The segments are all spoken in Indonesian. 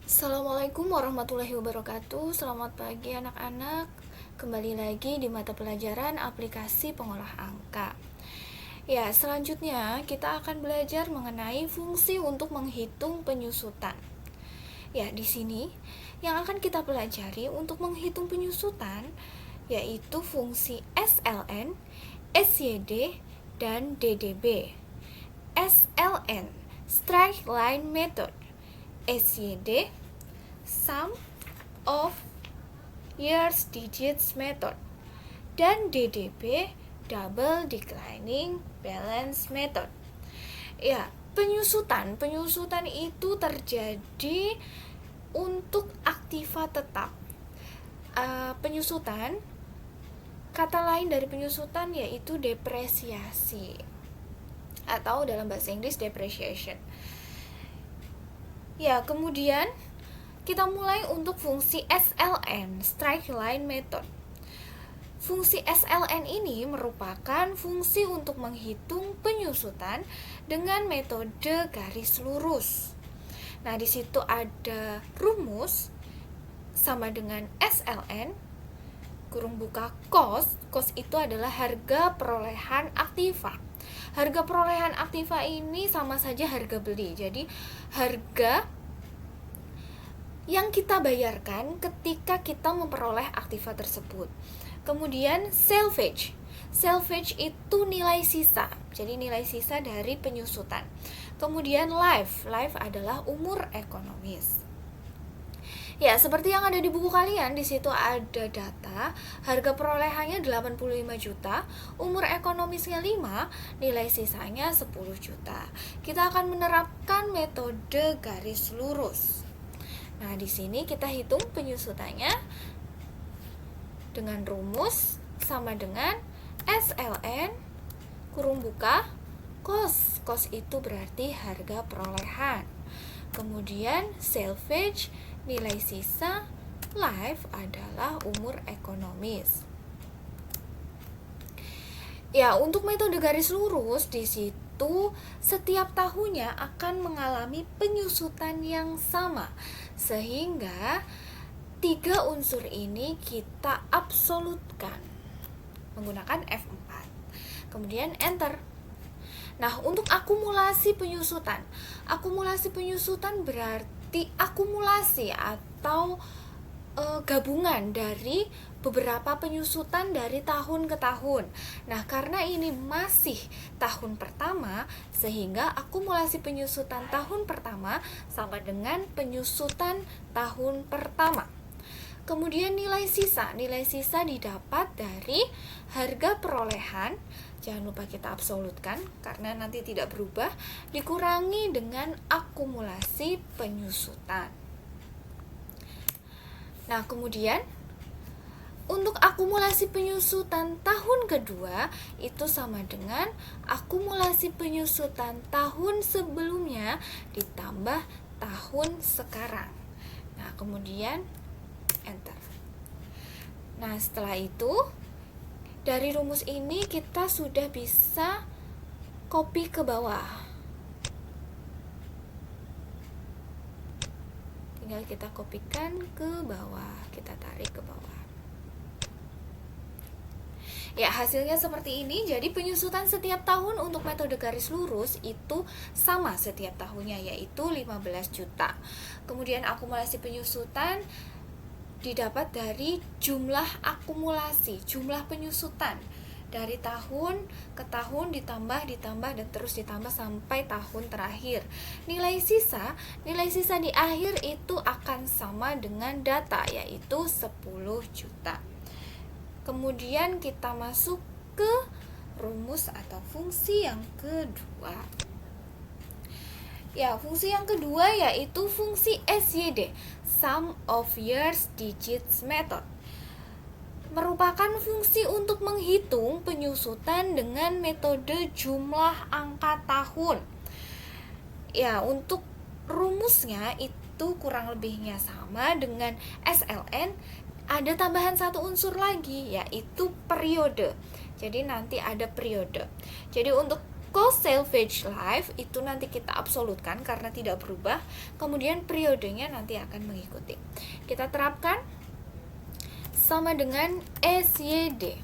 Assalamualaikum warahmatullahi wabarakatuh. Selamat pagi anak-anak. Kembali lagi di mata pelajaran aplikasi pengolah angka. Ya, selanjutnya kita akan belajar mengenai fungsi untuk menghitung penyusutan. Ya, di sini yang akan kita pelajari untuk menghitung penyusutan yaitu fungsi SLN, SYD, dan DDB. SLN, Straight Line Method. SYD, Sum of Years Digits Method, dan DDB, Double Declining Balance Method. Ya, penyusutan itu terjadi untuk aktiva tetap. Penyusutan, kata lain dari penyusutan yaitu depresiasi, atau dalam bahasa Inggris depreciation. Ya, kemudian kita mulai untuk fungsi SLN, Straight Line Method. Fungsi SLN ini merupakan fungsi untuk menghitung penyusutan dengan metode garis lurus. Nah, di situ ada rumus sama dengan SLN, kurung buka cost. Cost itu adalah harga perolehan aktiva. Harga perolehan aktiva ini sama saja harga beli. Jadi, harga yang kita bayarkan ketika kita memperoleh aktiva tersebut. Kemudian salvage. Salvage itu nilai sisa. Jadi nilai sisa dari penyusutan. Kemudian life. Life adalah umur ekonomis. Ya, seperti yang ada di buku kalian, di situ ada data, harga perolehannya 85 juta, umur ekonomisnya 5, nilai sisanya 10 juta. Kita akan menerapkan metode garis lurus. Nah, di sini kita hitung penyusutannya dengan rumus sama dengan SLN kurung buka cost. Cost itu berarti harga perolehan. Kemudian salvage, nilai sisa, life adalah umur ekonomis. Ya, untuk metode garis lurus di situ setiap tahunnya akan mengalami penyusutan yang sama, sehingga 3 unsur ini kita absolutkan menggunakan F4. Kemudian enter. Nah, untuk akumulasi penyusutan berarti akumulasi atau gabungan dari beberapa penyusutan dari tahun ke tahun. Nah, karena ini masih tahun pertama, sehingga akumulasi penyusutan tahun pertama sama dengan penyusutan tahun pertama. Kemudian nilai sisa didapat dari harga perolehan, jangan lupa kita absolutkan karena nanti tidak berubah, dikurangi dengan akumulasi penyusutan. Nah, kemudian untuk akumulasi penyusutan tahun kedua itu sama dengan akumulasi penyusutan tahun sebelumnya ditambah tahun sekarang. Nah, kemudian enter. Nah, setelah itu dari rumus ini kita sudah bisa copy ke bawah. Tinggal kita kopikan ke bawah, kita tarik ke bawah. Ya, hasilnya seperti ini. Jadi penyusutan setiap tahun untuk metode garis lurus itu sama setiap tahunnya, yaitu 15 juta. Kemudian akumulasi penyusutan didapat dari jumlah akumulasi, jumlah penyusutan dari tahun ke tahun ditambah dan terus ditambah sampai tahun terakhir. Nilai sisa di akhir itu akan sama dengan data, yaitu 10 juta. Kemudian kita masuk ke rumus atau fungsi yang kedua. Ya, fungsi yang kedua yaitu fungsi SYD, Sum of Years Digits Method. Merupakan fungsi untuk menghitung penyusutan dengan metode jumlah angka tahun. Ya, untuk rumusnya itu kurang lebihnya sama dengan SLN, ada tambahan satu unsur lagi yaitu periode. Jadi nanti ada periode. Jadi untuk cost salvage life itu nanti kita absolutkan karena tidak berubah, kemudian periodenya nanti akan mengikuti. Kita terapkan sama dengan SYD,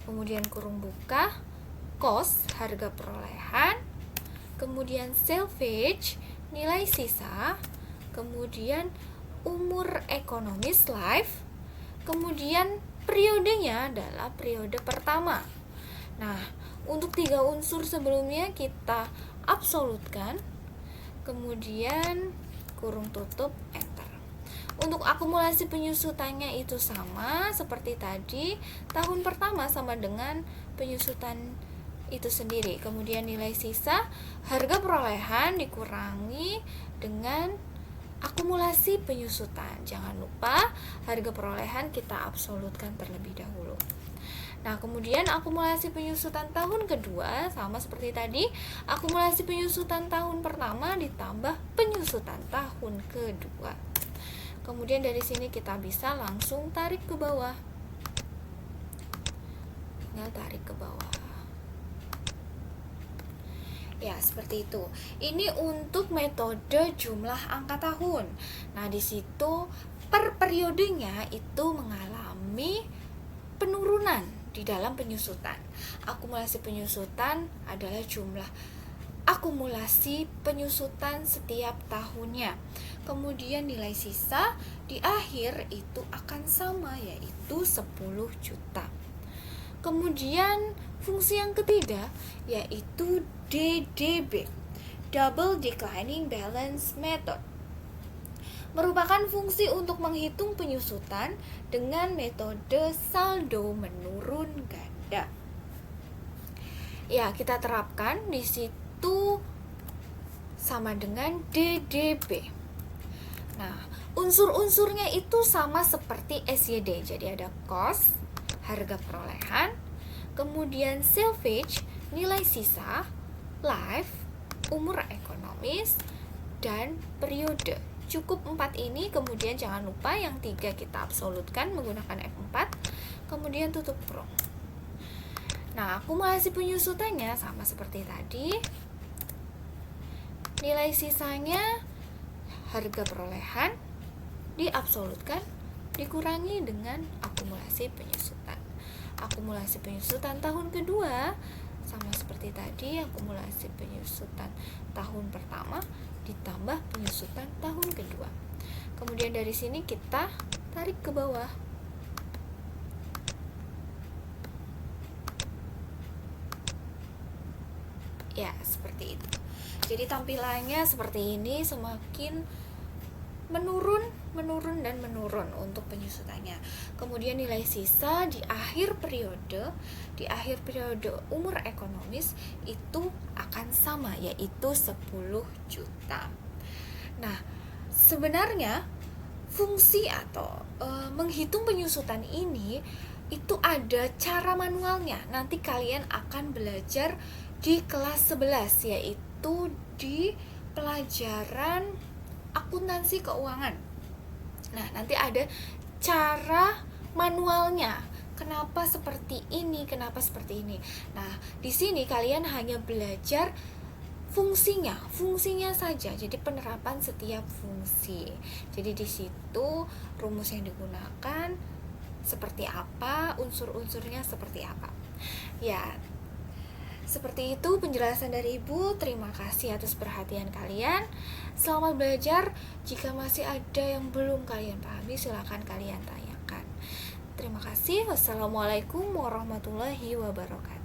kemudian kurung buka, cost harga perolehan, kemudian salvage nilai sisa, kemudian umur ekonomis life, kemudian periodenya adalah periode pertama. Nah, untuk 3 unsur sebelumnya kita absolutkan, kemudian kurung tutup, enter. Untuk akumulasi penyusutannya itu sama seperti tadi. Tahun pertama sama dengan penyusutan itu sendiri. Kemudian nilai sisa harga perolehan dikurangi dengan akumulasi penyusutan. Jangan lupa harga perolehan kita absolutkan terlebih dahulu. Nah, kemudian akumulasi penyusutan tahun kedua sama seperti tadi. Akumulasi penyusutan tahun pertama ditambah penyusutan tahun kedua. Kemudian dari sini kita bisa langsung tarik ke bawah. Tinggal tarik ke bawah. Ya, seperti itu. Ini untuk metode jumlah angka tahun. Nah, di situ per periodenya itu mengalami penurunan di dalam penyusutan. Akumulasi penyusutan adalah jumlah akumulasi penyusutan setiap tahunnya. Kemudian nilai sisa di akhir itu akan sama, yaitu 10 juta. Kemudian fungsi yang ketiga yaitu DDB, Double Declining Balance Method, merupakan fungsi untuk menghitung penyusutan dengan metode saldo menurun ganda. Ya, kita terapkan di situ sama dengan DDB. Nah, unsur-unsurnya itu sama seperti SYD. Jadi ada cost, harga perolehan, kemudian salvage, nilai sisa, life, umur ekonomis, dan periode. Cukup 4 ini, kemudian jangan lupa yang 3 kita absolutkan menggunakan F4, kemudian tutup kurung. Nah, akumulasi penyusutannya sama seperti tadi. Nilai sisanya harga perolehan diabsolutkan dikurangi dengan akumulasi penyusutan. Akumulasi penyusutan tahun kedua sama seperti tadi, akumulasi penyusutan tahun pertama ditambah penyusutan tahun kedua. Kemudian dari sini kita tarik ke bawah. Ya, seperti itu. Jadi tampilannya seperti ini, semakin menurun untuk penyusutannya. Kemudian nilai sisa di akhir periode umur ekonomis itu akan sama, yaitu 10 juta. Nah, sebenarnya fungsi atau menghitung penyusutan ini itu ada cara manualnya. Nanti kalian akan belajar di kelas 11, yaitu di pelajaran akuntansi keuangan. Nah, nanti ada cara manualnya. Kenapa seperti ini? Nah, di sini kalian hanya belajar fungsinya saja. Jadi penerapan setiap fungsi. Jadi di situ rumus yang digunakan seperti apa, unsur-unsurnya seperti apa. Ya, seperti itu penjelasan dari Ibu. Terima kasih atas perhatian kalian. Selamat belajar. Jika masih ada yang belum kalian pahami, silakan kalian tanyakan. Terima kasih. Wassalamualaikum warahmatullahi wabarakatuh.